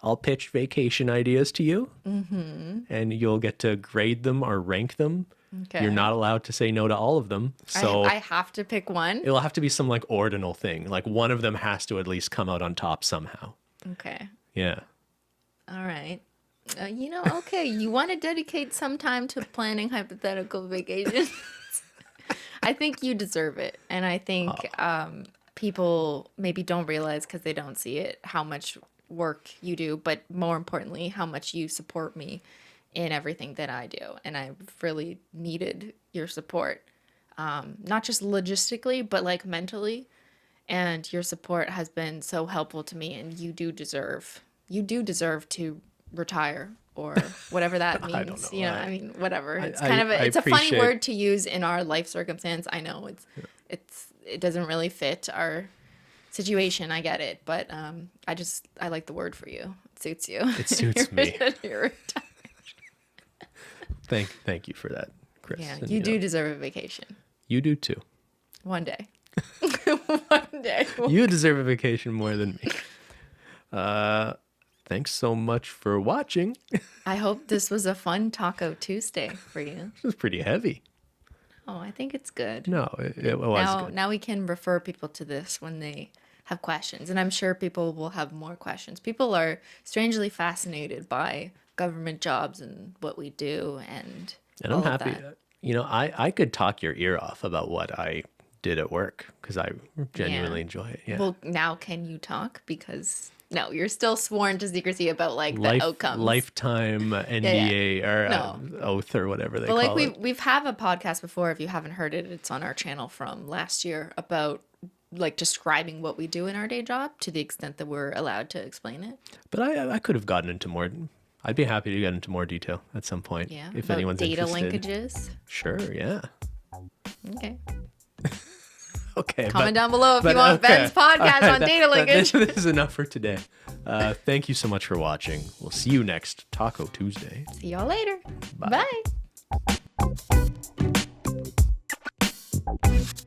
I'll pitch vacation ideas to you, and you'll get to grade them or rank them. Okay. You're not allowed to say no to all of them. So I have to pick one? It'll have to be some like ordinal thing. Like one of them has to at least come out on top somehow. Okay. Yeah. All right. Okay. You want to dedicate some time to planning hypothetical vacations? I think you deserve it. And I think people maybe don't realize because they don't see it how much work you do, but more importantly, how much you support me in everything that I do. And I've really needed your support, not just logistically, but like mentally. And your support has been so helpful to me, and you do deserve to retire or whatever that means. I don't know. You know, I mean, whatever. It's it's a funny word to use in our life circumstance. I know it doesn't really fit our situation. I get it, but I like the word for you. It suits you. It suits me. You're Thank you for that, Chris. Yeah, and, you do deserve a vacation. You do too. One day. One day. You deserve a vacation more than me. Thanks so much for watching. I hope this was a fun Taco Tuesday for you. This was pretty heavy. Oh, I think it's good. No, it was good. Now we can refer people to this when they have questions. And I'm sure people will have more questions. People are strangely fascinated by government jobs and what we do. And I'm happy. You know, I could talk your ear off about what I did at work because I genuinely enjoy it. Yeah. Well, now can you talk? Because no, you're still sworn to secrecy about like the outcomes. Lifetime NDA or oath or whatever they call it. We've had a podcast before. If you haven't heard it, it's on our channel from last year about like describing what we do in our day job to the extent that we're allowed to explain it. But I could have gotten into more. I'd be happy to get into more detail at some point. Yeah. If anyone's data interested. linkages. Sure. Yeah. Okay. Okay. Comment down below if you want Ben's podcast on data linkage. This is enough for today. Thank you so much for watching. We'll see you next Taco Tuesday. See y'all later. Bye. Bye.